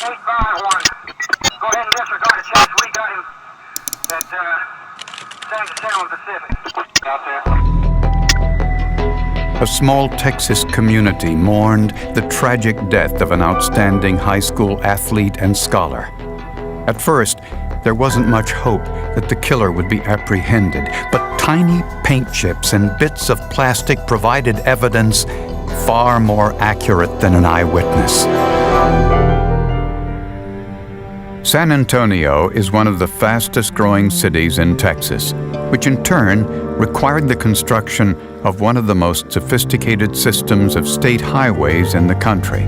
851. Go ahead and disregard the checks. We got him at San Jacinto Pacific. Out there. A small Texas community mourned the tragic death of an outstanding high school athlete and scholar. At first, there wasn't much hope that the killer would be apprehended, but tiny paint chips and bits of plastic provided evidence far more accurate than an eyewitness. San Antonio is one of the fastest-growing cities in Texas, which in turn required the construction of one of the most sophisticated systems of state highways in the country.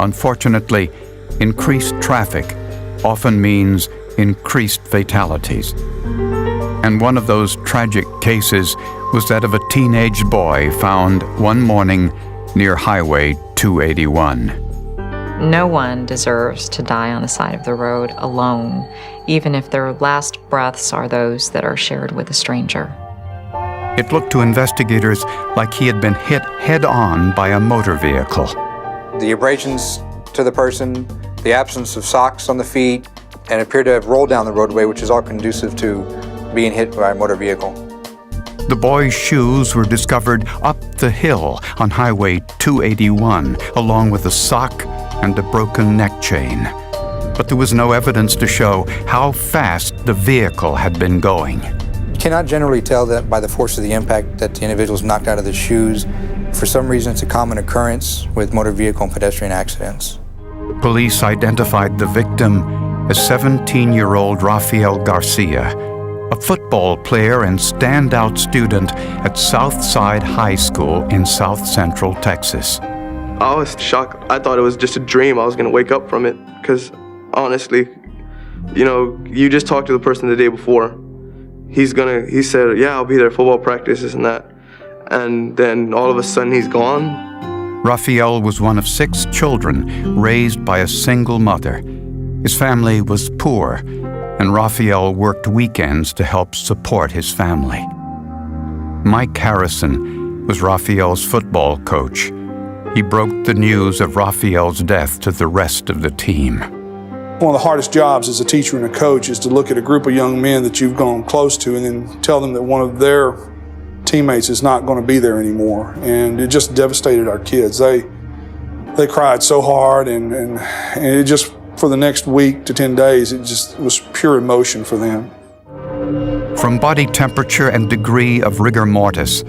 Unfortunately, increased traffic often means increased fatalities. And one of those tragic cases was that of a teenage boy found one morning near Highway 281. No one deserves to die on the side of the road alone, even if their last breaths are those that are shared with a stranger. It looked to investigators like he had been hit head-on by a motor vehicle. The abrasions to the person, the absence of socks on the feet, and appeared to have rolled down the roadway, which is all conducive to being hit by a motor vehicle. The boy's shoes were discovered up the hill on Highway 281, along with a sock and a broken neck chain. But there was no evidence to show how fast the vehicle had been going. You cannot generally tell that by the force of the impact that the individual was knocked out of the shoes. For some reason, it's a common occurrence with motor vehicle and pedestrian accidents. Police identified the victim as 17-year-old Rafael Garcia, a football player and standout student at Southside High School in South Central Texas. I was shocked. I thought it was just a dream. I was going to wake up from it because honestly, you just talked to the person the day before. He said, yeah, I'll be there, football practices and that. And then all of a sudden he's gone. Rafael was one of 6 children raised by a single mother. His family was poor, and Rafael worked weekends to help support his family. Mike Harrison was Rafael's football coach. He broke the news of Rafael's death to the rest of the team. One of the hardest jobs as a teacher and a coach is to look at a group of young men that you've gone close to and then tell them that one of their teammates is not going to be there anymore. And it just devastated our kids. They cried so hard, and it just, for the next week to 10 days, it was pure emotion for them. From body temperature and degree of rigor mortis,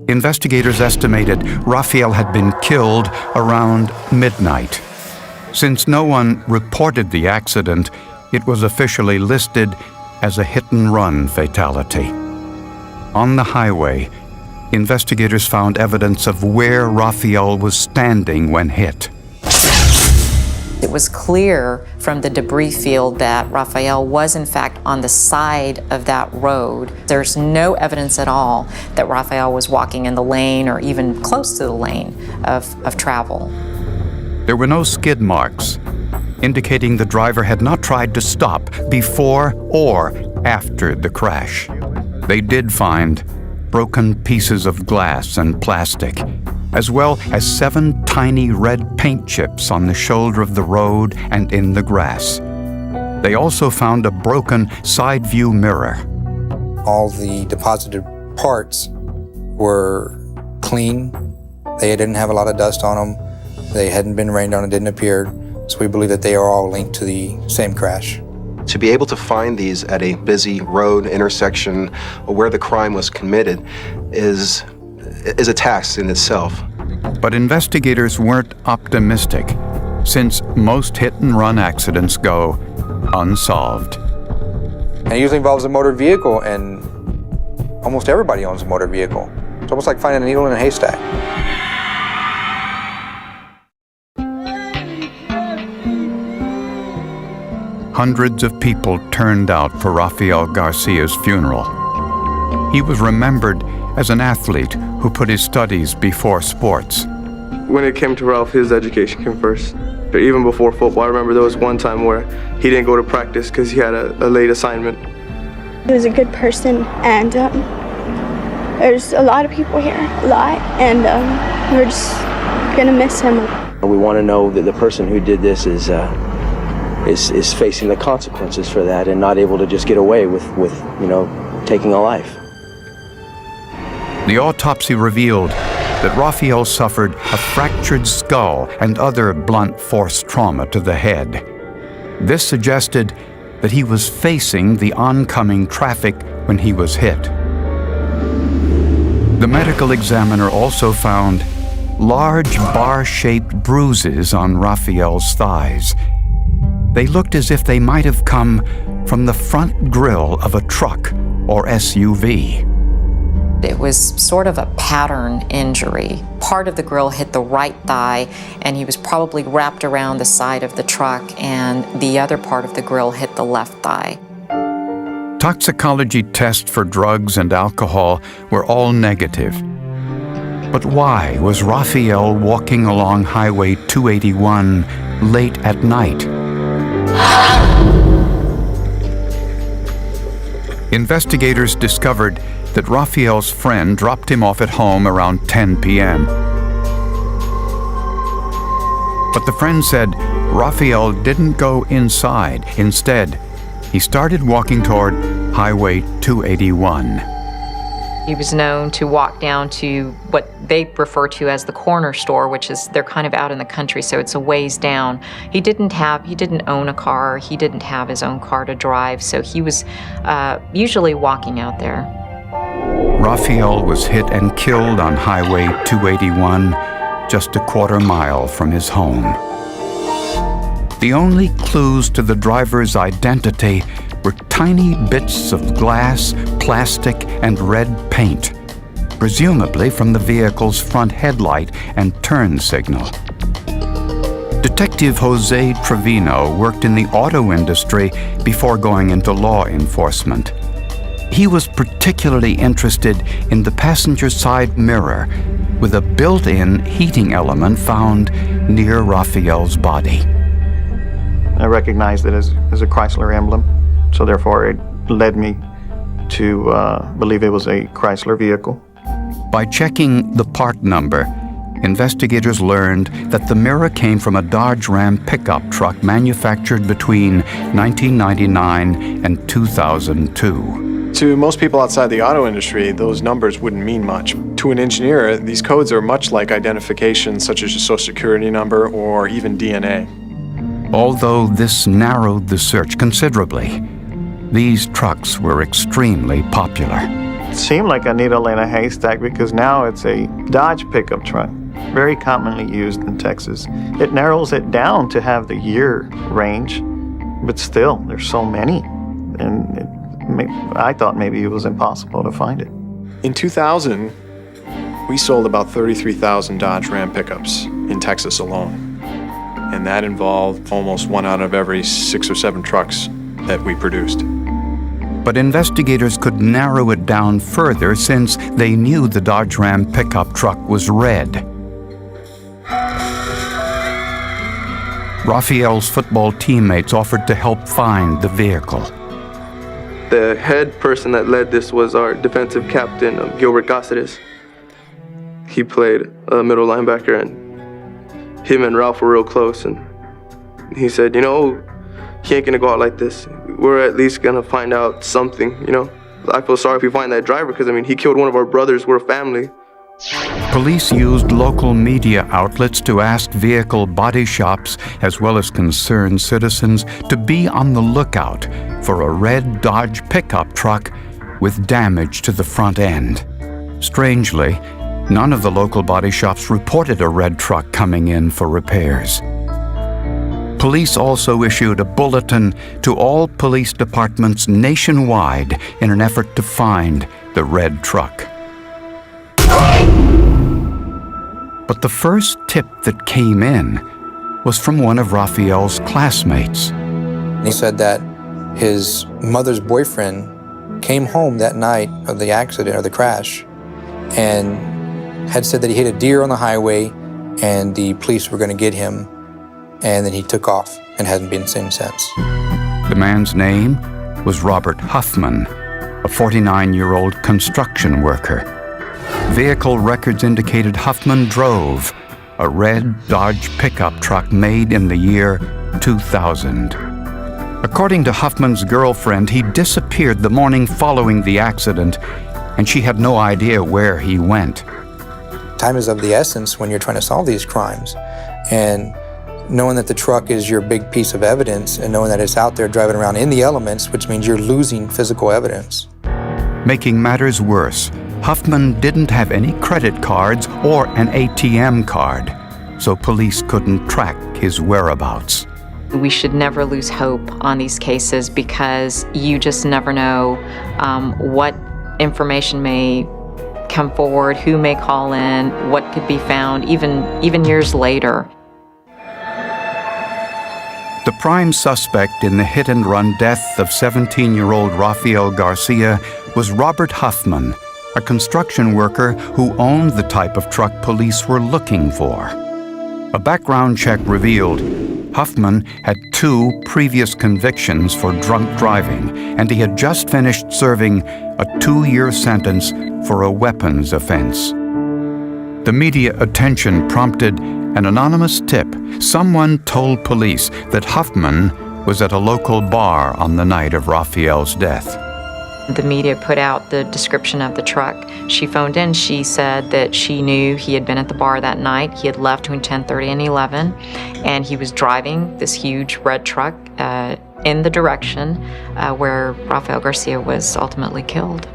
investigators estimated Rafael had been killed around midnight. Since no one reported the accident, it was officially listed as a hit-and-run fatality. On the highway, investigators found evidence of where Rafael was standing when hit. It was clear from the debris field that Rafael was in fact on the side of that road. There's no evidence at all that Rafael was walking in the lane or even close to the lane of travel. There were no skid marks, indicating the driver had not tried to stop before or after the crash. They did find broken pieces of glass and plastic, as well as 7 tiny red paint chips on the shoulder of the road and in the grass. They also found a broken side view mirror. All the deposited parts were clean. They didn't have a lot of dust on them. They hadn't been rained on, it didn't appear. So we believe that they are all linked to the same crash. To be able to find these at a busy road intersection where the crime was committed is a task in itself. But investigators weren't optimistic, since most hit-and-run accidents go unsolved. And it usually involves a motor vehicle, and almost everybody owns a motor vehicle. It's almost like finding a needle in a haystack. Hundreds of people turned out for Rafael Garcia's funeral. He was remembered as an athlete who put his studies before sports. When it came to Ralph, his education came first. But even before football, I remember there was one time where he didn't go to practice because he had a late assignment. He was a good person, and there's a lot of people here, and we're just gonna miss him. We want to know that the person who did this is facing the consequences for that and not able to just get away with taking a life. The autopsy revealed that Raphael suffered a fractured skull and other blunt force trauma to the head. This suggested that he was facing the oncoming traffic when he was hit. The medical examiner also found large bar-shaped bruises on Raphael's thighs. They looked as if they might have come from the front grille of a truck or SUV. It was sort of a pattern injury. Part of the grill hit the right thigh, and he was probably wrapped around the side of the truck, and the other part of the grill hit the left thigh. Toxicology tests for drugs and alcohol were all negative. But why was Raphael walking along Highway 281 late at night? Investigators discovered that Raphael's friend dropped him off at home around 10 p.m. But the friend said Raphael didn't go inside. Instead, he started walking toward Highway 281. He was known to walk down to what they refer to as the corner store, which is, they're kind of out in the country, so it's a ways down. He didn't own a car, he didn't have his own car to drive, so he was usually walking out there. Raphael was hit and killed on Highway 281, just a quarter mile from his home. The only clues to the driver's identity were tiny bits of glass, plastic, and red paint, presumably from the vehicle's front headlight and turn signal. Detective Jose Trevino worked in the auto industry before going into law enforcement. He was particularly interested in the passenger side mirror with a built-in heating element found near Raphael's body. I recognized it as a Chrysler emblem, so therefore it led me to believe it was a Chrysler vehicle. By checking the part number, investigators learned that the mirror came from a Dodge Ram pickup truck manufactured between 1999 and 2002. To most people outside the auto industry, those numbers wouldn't mean much. To an engineer, these codes are much like identification such as your social security number or even DNA. Although this narrowed the search considerably, these trucks were extremely popular. It seemed like a needle in a haystack because now it's a Dodge pickup truck, very commonly used in Texas. It narrows it down to have the year range, but still, there's so many, and I thought maybe it was impossible to find it. In 2000, we sold about 33,000 Dodge Ram pickups in Texas alone. And that involved almost 1 out of every 6 or 7 trucks that we produced. But investigators could narrow it down further since they knew the Dodge Ram pickup truck was red. Raphael's football teammates offered to help find the vehicle. The head person that led this was our defensive captain, Gilbert Gossides. He played a middle linebacker, and him and Ralph were real close, and he said, he ain't gonna go out like this. We're at least gonna find out something, I feel sorry if we find that driver, because, he killed one of our brothers. We're a family. Police used local media outlets to ask vehicle body shops, as well as concerned citizens, to be on the lookout for a red Dodge pickup truck with damage to the front end. Strangely, none of the local body shops reported a red truck coming in for repairs. Police also issued a bulletin to all police departments nationwide in an effort to find the red truck. But the first tip that came in was from one of Raphael's classmates. He said that his mother's boyfriend came home that night of the accident or the crash and had said that he hit a deer on the highway and the police were going to get him, and then he took off and hasn't been seen since. The man's name was Robert Huffman, a 49-year-old construction worker. Vehicle records indicated Huffman drove a red Dodge pickup truck made in the year 2000. According to Huffman's girlfriend, he disappeared the morning following the accident, and she had no idea where he went. Time is of the essence when you're trying to solve these crimes. And knowing that the truck is your big piece of evidence and knowing that it's out there driving around in the elements, which means you're losing physical evidence. Making matters worse, Huffman didn't have any credit cards or an ATM card, so police couldn't track his whereabouts. We should never lose hope on these cases because you just never know what information may come forward, who may call in, what could be found, even years later. The prime suspect in the hit-and-run death of 17-year-old Rafael Garcia was Robert Huffman, a construction worker who owned the type of truck police were looking for. A background check revealed Huffman had 2 previous convictions for drunk driving, and he had just finished serving a 2-year sentence for a weapons offense. The media attention prompted an anonymous tip. Someone told police that Huffman was at a local bar on the night of Rafael's death. The media put out the description of the truck. She phoned in. She said that she knew he had been at the bar that night. He had left between 10:30 and 11, and he was driving this huge red truck in the direction where Rafael Garcia was ultimately killed.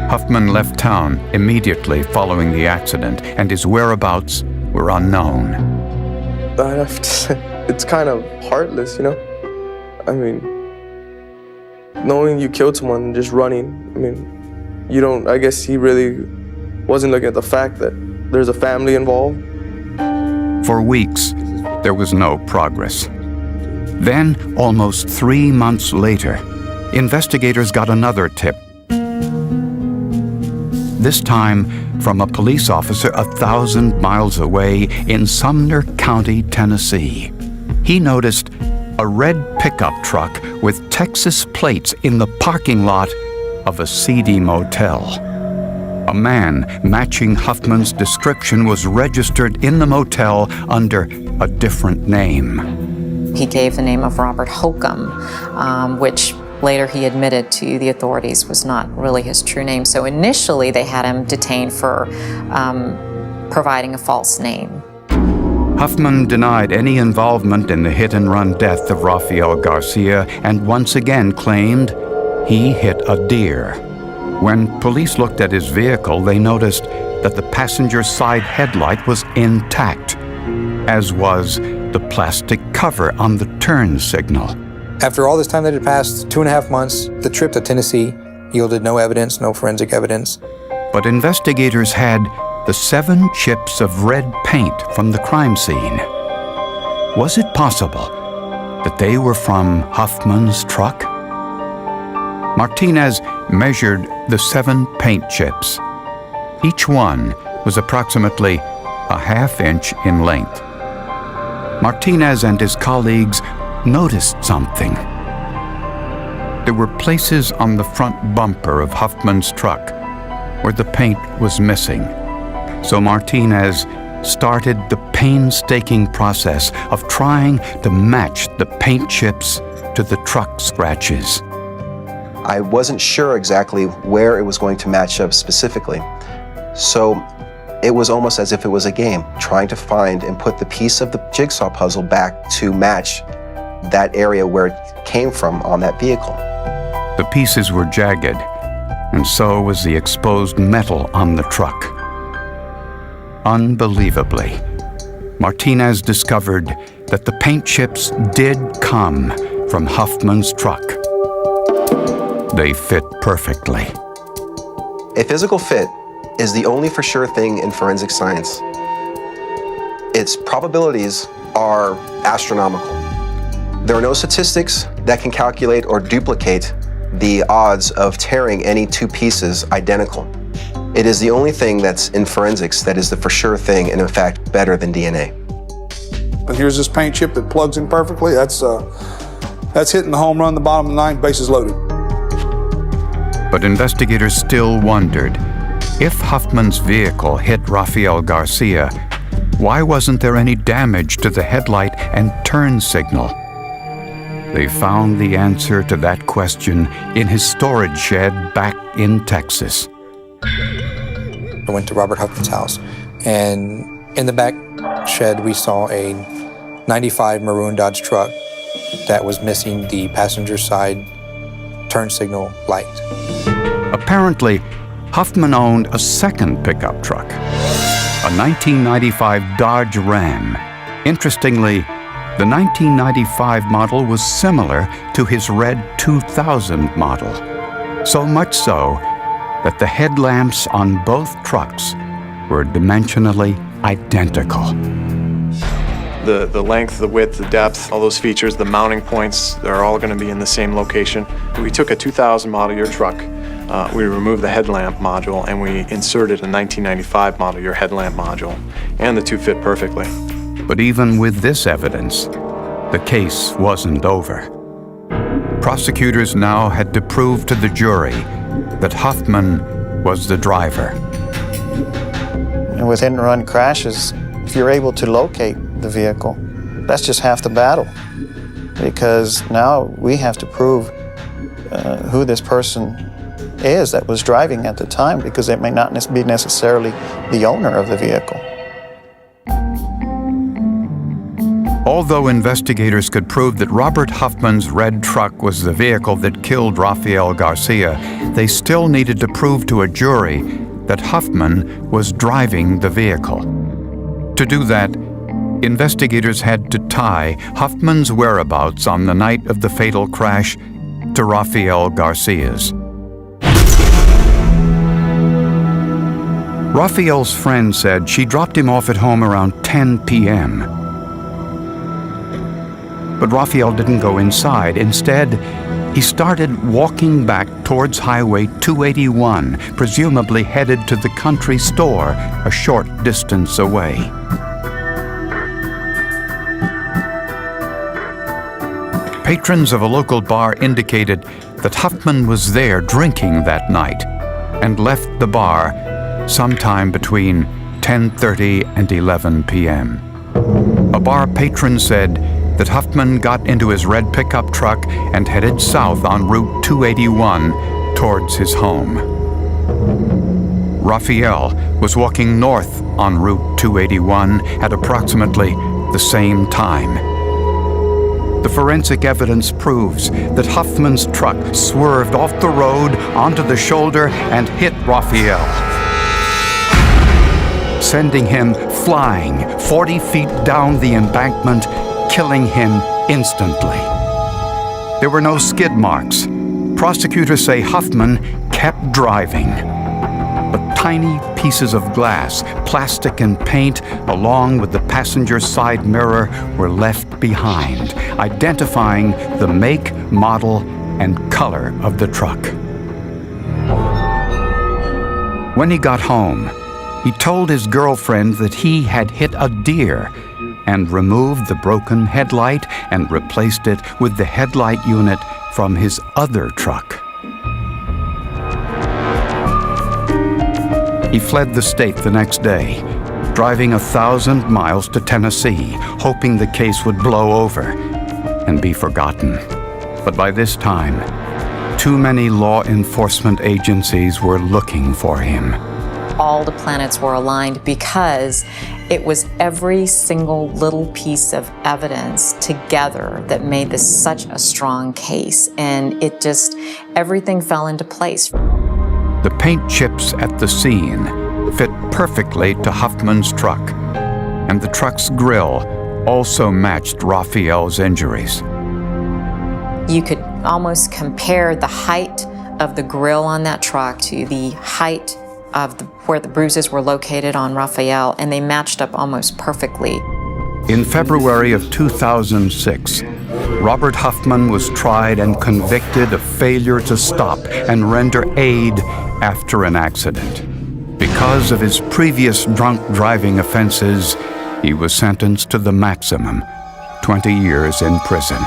Huffman left town immediately following the accident, and his whereabouts were unknown. I have to say, it's kind of heartless, you know? I mean, knowing you killed someone and just running, I mean, I guess he really wasn't looking at the fact that there's a family involved. For weeks, there was no progress. Then, almost 3 months later, investigators got another tip. This time from a police officer 1,000 miles away in Sumner County, Tennessee. He noticed a red pickup truck with Texas plates in the parking lot of a seedy motel. A man matching Huffman's description was registered in the motel under a different name. He gave the name of Robert Holcomb, which later he admitted to the authorities was not really his true name. So initially they had him detained for providing a false name. Huffman denied any involvement in the hit-and-run death of Rafael Garcia and once again claimed he hit a deer. When police looked at his vehicle, they noticed that the passenger side headlight was intact, as was the plastic cover on the turn signal. After all this time that had passed, 2.5 months, the trip to Tennessee yielded no evidence, no forensic evidence. But investigators had the 7 chips of red paint from the crime scene. Was it possible that they were from Huffman's truck? Martinez measured the 7 paint chips. Each one was approximately a ½ inch in length. Martinez and his colleagues noticed something. There were places on the front bumper of Huffman's truck where the paint was missing. So Martinez started the painstaking process of trying to match the paint chips to the truck scratches. I wasn't sure exactly where it was going to match up specifically. So it was almost as if it was a game, trying to find and put the piece of the jigsaw puzzle back to match that area where it came from on that vehicle. The pieces were jagged, and so was the exposed metal on the truck. Unbelievably, Martinez discovered that the paint chips did come from Huffman's truck. They fit perfectly. A physical fit is the only for sure thing in forensic science. Its probabilities are astronomical. There are no statistics that can calculate or duplicate the odds of tearing any 2 pieces identical. It is the only thing that's in forensics that is the for sure thing and in fact better than DNA. And here's this paint chip that plugs in perfectly. That's hitting the home run, the bottom of the 9th, bases loaded. But investigators still wondered if Huffman's vehicle hit Rafael Garcia, Why wasn't there any damage to the headlight and turn signal? They found the answer to that question in his storage shed back in Texas. I went to Robert Huffman's house, and in the back shed we saw a 95 maroon Dodge truck that was missing the passenger side turn signal light. Apparently, Huffman owned a second pickup truck, a 1995 Dodge Ram. Interestingly, the 1995 model was similar to his red 2000 model, so much so that the headlamps on both trucks were dimensionally identical. The length, the width, the depth, all those features, the mounting points, they're all going to be in the same location. We took a 2000 model year truck, we removed the headlamp module, and we inserted a 1995 model year headlamp module, and the two fit perfectly. But even with this evidence, the case wasn't over. Prosecutors now had to prove to the jury that Huffman was the driver. And with hit-and-run crashes, if you're able to locate the vehicle, that's just half the battle. Because now we have to prove who this person is that was driving at the time, because it may not be necessarily the owner of the vehicle. Although investigators could prove that Robert Huffman's red truck was the vehicle that killed Rafael Garcia, they still needed to prove to a jury that Huffman was driving the vehicle. To do that, investigators had to tie Huffman's whereabouts on the night of the fatal crash to Rafael Garcia's. Rafael's friend said she dropped him off at home around 10 p.m. But Rafael didn't go inside. Instead, he started walking back towards Highway 281, presumably headed to the country store a short distance away. Patrons of a local bar indicated that Huffman was there drinking that night and left the bar sometime between 10:30 and 11 p.m. A bar patron said that Huffman got into his red pickup truck and headed south on Route 281 towards his home. Rafael was walking north on Route 281 at approximately the same time. The forensic evidence proves that Huffman's truck swerved off the road onto the shoulder and hit Rafael, sending him flying 40 feet down the embankment, killing him instantly. There were no skid marks. Prosecutors say Huffman kept driving. But tiny pieces of glass, plastic and paint, along with the passenger side mirror, were left behind, identifying the make, model, and color of the truck. When he got home, he told his girlfriend that he had hit a deer and removed the broken headlight and replaced it with the headlight unit from his other truck. He fled the state the next day, driving 1,000 miles to Tennessee, hoping the case would blow over and be forgotten. But by this time, too many law enforcement agencies were looking for him. All the planets were aligned because it was every single little piece of evidence together that made this such a strong case, and everything fell into place. The paint chips at the scene fit perfectly to Huffman's truck, and the truck's grille also matched Rafael's injuries. You could almost compare the height of the grille on that truck to the height of where the bruises were located on Rafael, and they matched up almost perfectly. In February of 2006, Robert Huffman was tried and convicted of failure to stop and render aid after an accident. Because of his previous drunk driving offenses, he was sentenced to the maximum, 20 years in prison.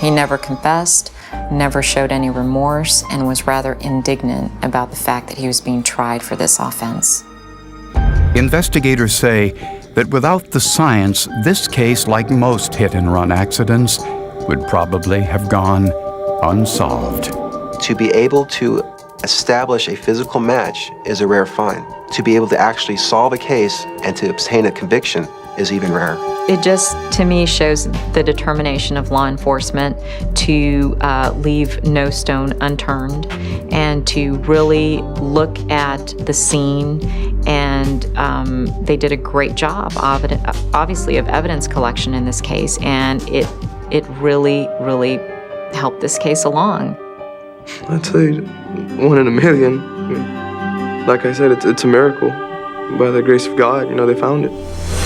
He never confessed, never showed any remorse, and was rather indignant about the fact that he was being tried for this offense. Investigators say that without the science, this case, like most hit-and-run accidents, would probably have gone unsolved. To be able to establish a physical match is a rare find. To be able to actually solve a case and to obtain a conviction is even rarer. It just, to me, shows the determination of law enforcement to leave no stone unturned and to really look at the scene. And they did a great job, obviously, of evidence collection in this case. And it really, really helped this case along. I'd say 1 in a million. I mean, like I said, it's a miracle. By the grace of God, they found it.